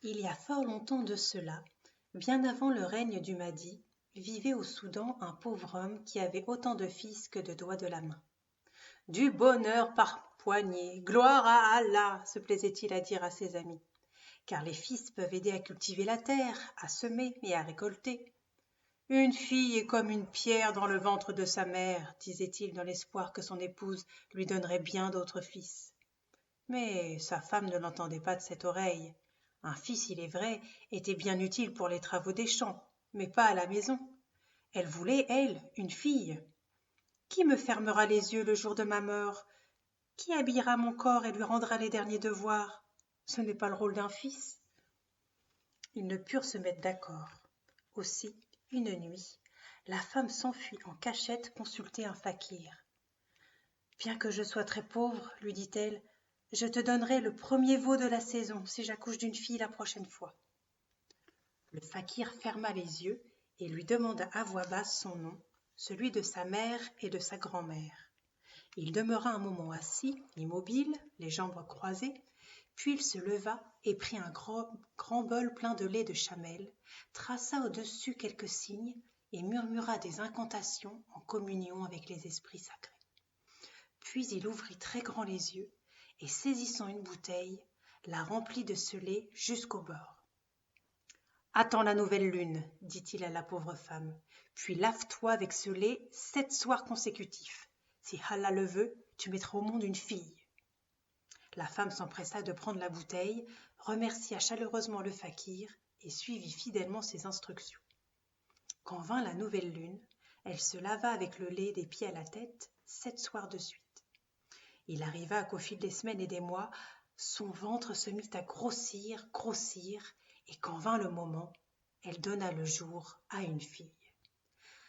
Il y a fort longtemps de cela, bien avant le règne du Mahdi, vivait au Soudan un pauvre homme qui avait autant de fils que de doigts de la main. « Du bonheur par poignée, gloire à Allah !» se plaisait-il à dire à ses amis, car les fils peuvent aider à cultiver la terre, à semer et à récolter. « Une fille est comme une pierre dans le ventre de sa mère, disait-il dans l'espoir que son épouse lui donnerait bien d'autres fils. Mais sa femme ne l'entendait pas de cette oreille. Un fils, il est vrai, était bien utile pour les travaux des champs, mais pas à la maison. Elle voulait, elle, une fille. Qui me fermera les yeux le jour de ma mort? Qui habillera mon corps et lui rendra les derniers devoirs? Ce n'est pas le rôle d'un fils. Ils ne purent se mettre d'accord. Aussi, une nuit, la femme s'enfuit en cachette consulter un fakir. « Bien que je sois très pauvre, lui dit-elle, je te donnerai le premier veau de la saison si j'accouche d'une fille la prochaine fois. » Le fakir ferma les yeux et lui demanda à voix basse son nom, celui de sa mère et de sa grand-mère. Il demeura un moment assis, immobile, les jambes croisées, puis il se leva et prit un grand bol plein de lait de chamelle, traça au-dessus quelques signes et murmura des incantations en communion avec les esprits sacrés. Puis il ouvrit très grand les yeux et, saisissant une bouteille, la remplit de ce lait jusqu'au bord. « Attends la nouvelle lune, dit-il à la pauvre femme, puis lave-toi avec ce lait 7 soirs consécutifs. Si Allah le veut, tu mettras au monde une fille. » La femme s'empressa de prendre la bouteille, remercia chaleureusement le fakir et suivit fidèlement ses instructions. Quand vint la nouvelle lune, elle se lava avec le lait des pieds à la tête 7 soirs de suite. Il arriva qu'au fil des semaines et des mois, son ventre se mit à grossir, et quand vint le moment, elle donna le jour à une fille.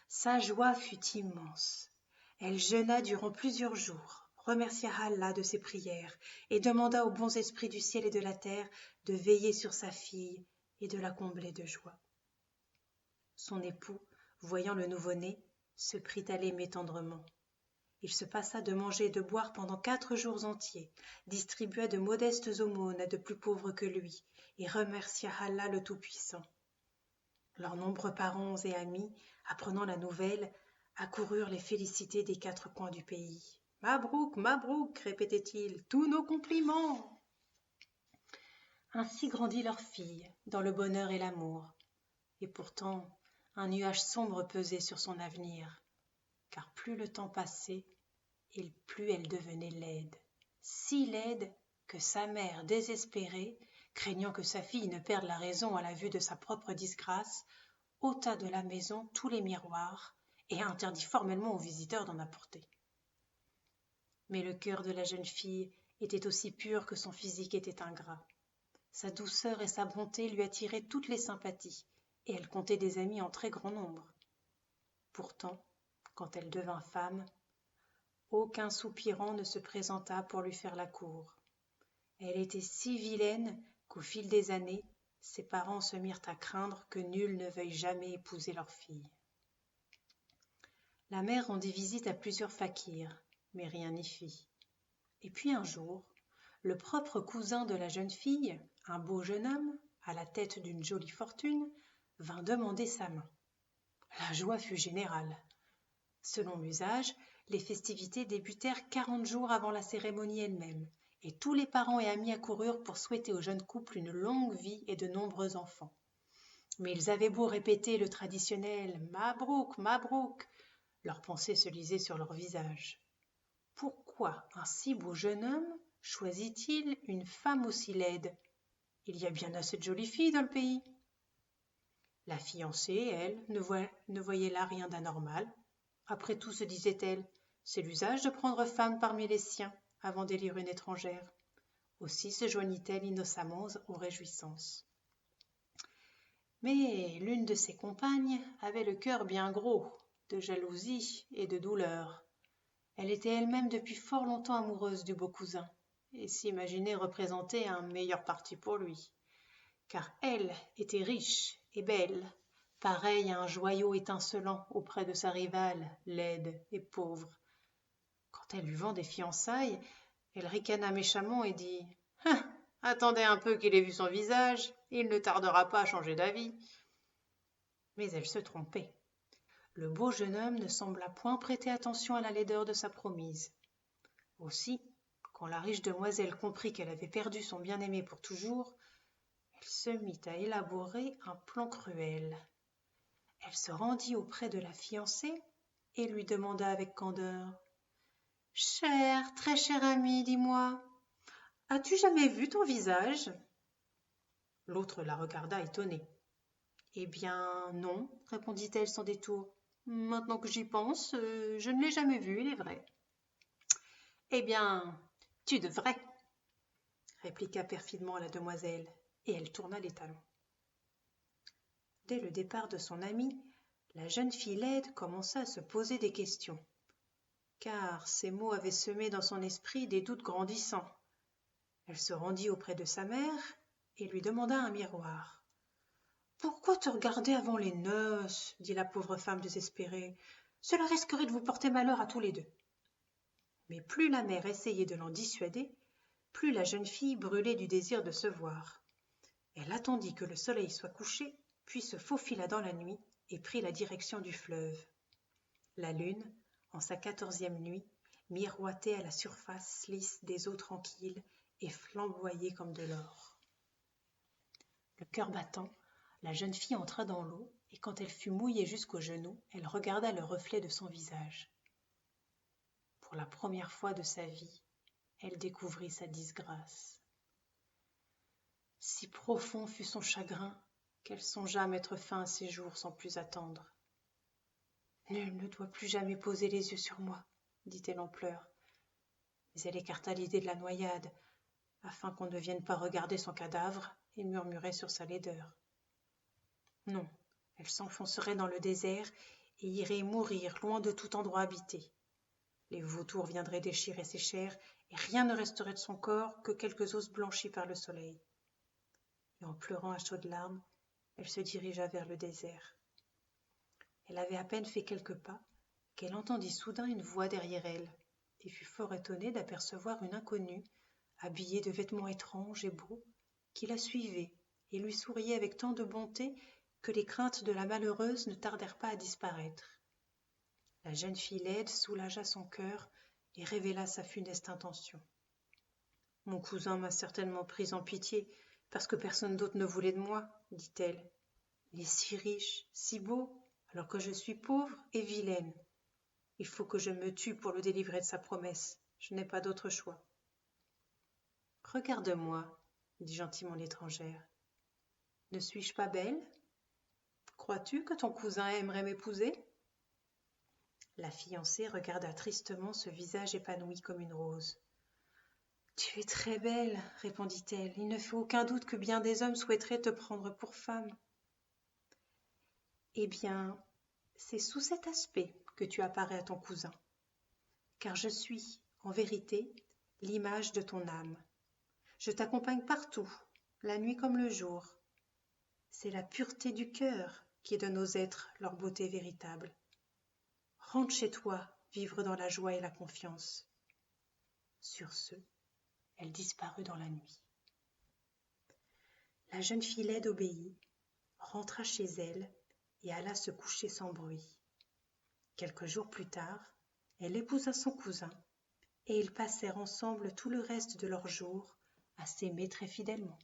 Sa joie fut immense. Elle jeûna durant plusieurs jours, remercia Allah de ses prières et demanda aux bons esprits du ciel et de la terre de veiller sur sa fille et de la combler de joie. Son époux, voyant le nouveau-né, se prit à l'aimer tendrement. Il se passa de manger et de boire pendant 4 jours entiers, distribua de modestes aumônes à de plus pauvres que lui, et remercia Allah le Tout-Puissant. Leurs nombreux parents et amis, apprenant la nouvelle, accoururent les féliciter des 4 coins du pays. « Mabrouk, Mabrouk » répétaient-ils, « tous nos compliments !» Ainsi grandit leur fille, dans le bonheur et l'amour. Et pourtant, un nuage sombre pesait sur son avenir, car plus le temps passait, et plus elle devenait laide, si laide que sa mère, désespérée, craignant que sa fille ne perde la raison à la vue de sa propre disgrâce, ôta de la maison tous les miroirs et interdit formellement aux visiteurs d'en apporter. Mais le cœur de la jeune fille était aussi pur que son physique était ingrat. Sa douceur et sa bonté lui attiraient toutes les sympathies, et elle comptait des amis en très grand nombre. Pourtant, quand elle devint femme, aucun soupirant ne se présenta pour lui faire la cour. Elle était si vilaine qu'au fil des années, ses parents se mirent à craindre que nul ne veuille jamais épouser leur fille. La mère rendit visite à plusieurs fakirs, mais rien n'y fit. Et puis un jour, le propre cousin de la jeune fille, un beau jeune homme, à la tête d'une jolie fortune, vint demander sa main. La joie fut générale. Selon l'usage, les festivités débutèrent 40 jours avant la cérémonie elle-même, et tous les parents et amis accoururent pour souhaiter au jeune couple une longue vie et de nombreux enfants. Mais ils avaient beau répéter le traditionnel « Mabrouk, Mabrouk », leurs pensées se lisaient sur leur visage. Pourquoi un si beau jeune homme choisit-il une femme aussi laide? Il y a bien assez de jolies filles dans le pays. La fiancée, elle, ne voyait là rien d'anormal. Après tout, se disait-elle, c'est l'usage de prendre femme parmi les siens avant d'élire une étrangère. Aussi se joignit-elle innocemment aux réjouissances. Mais l'une de ses compagnes avait le cœur bien gros, de jalousie et de douleur. Elle était elle-même depuis fort longtemps amoureuse du beau cousin, et s'imaginait représenter un meilleur parti pour lui, car elle était riche et belle, pareille à un joyau étincelant auprès de sa rivale, laide et pauvre. Quand elle lui vend des fiançailles, elle ricana méchamment et dit « Hein, Attendez un peu qu'il ait vu son visage, il ne tardera pas à changer d'avis. Mais elle se trompait. Le beau jeune homme ne sembla point prêter attention à la laideur de sa promise. Aussi, quand la riche demoiselle comprit qu'elle avait perdu son bien-aimé pour toujours, elle se mit à élaborer un plan cruel. Elle se rendit auprès de la fiancée et lui demanda avec candeur: Cher, très cher ami, dis-moi, as-tu jamais vu ton visage? L'autre la regarda étonnée. Eh bien, non, répondit-elle sans détour. Maintenant que j'y pense, je ne l'ai jamais vu, il est vrai. Eh bien, tu devrais, répliqua perfidement la demoiselle, et elle tourna les talons. Dès le départ de son amie, la jeune fille laide commença à se poser des questions, car ces mots avaient semé dans son esprit des doutes grandissants. Elle se rendit auprès de sa mère et lui demanda un miroir. « Pourquoi te regarder avant les noces ?» dit la pauvre femme désespérée. « Cela risquerait de vous porter malheur à tous les deux. » Mais plus la mère essayait de l'en dissuader, plus la jeune fille brûlait du désir de se voir. Elle attendit que le soleil soit couché, puis se faufila dans la nuit et prit la direction du fleuve. La lune, en sa 14e nuit, miroitait à la surface lisse des eaux tranquilles et flamboyait comme de l'or. Le cœur battant, la jeune fille entra dans l'eau, et quand elle fut mouillée jusqu'aux genoux, elle regarda le reflet de son visage. Pour la première fois de sa vie, elle découvrit sa disgrâce. Si profond fut son chagrin qu'elle songea mettre fin à ses jours sans plus attendre. « Nul ne doit plus jamais poser les yeux sur moi, » dit-elle en pleurs. Mais elle écarta l'idée de la noyade, afin qu'on ne vienne pas regarder son cadavre, et murmurait sur sa laideur. Non, elle s'enfoncerait dans le désert et irait mourir loin de tout endroit habité. Les vautours viendraient déchirer ses chairs, et rien ne resterait de son corps que quelques os blanchis par le soleil. Et en pleurant à chaudes larmes, elle se dirigea vers le désert. Elle avait à peine fait quelques pas qu'elle entendit soudain une voix derrière elle, et fut fort étonnée d'apercevoir une inconnue, habillée de vêtements étranges et beaux, qui la suivait et lui souriait avec tant de bonté que les craintes de la malheureuse ne tardèrent pas à disparaître. La jeune fille laide soulagea son cœur et révéla sa funeste intention. « Mon cousin m'a certainement prise en pitié, parce que personne d'autre ne voulait de moi, dit-elle. Il est si riche, si beau, alors que je suis pauvre et vilaine. Il faut que je me tue pour le délivrer de sa promesse. Je n'ai pas d'autre choix. » « Regarde-moi, dit gentiment l'étrangère. Ne suis-je pas belle? Crois-tu que ton cousin aimerait m'épouser? » La fiancée regarda tristement ce visage épanoui comme une rose. « Tu es très belle, répondit-elle. Il ne fait aucun doute que bien des hommes souhaiteraient te prendre pour femme. » Eh bien, c'est sous cet aspect que tu apparais à ton cousin, car je suis, en vérité, l'image de ton âme. Je t'accompagne partout, la nuit comme le jour. C'est la pureté du cœur qui donne aux êtres leur beauté véritable. Rentre chez toi, vivre dans la joie et la confiance. Sur ce, elle disparut dans la nuit. La jeune fille laide obéit, rentra chez elle et alla se coucher sans bruit. Quelques jours plus tard, elle épousa son cousin, et ils passèrent ensemble tout le reste de leurs jours à s'aimer très fidèlement.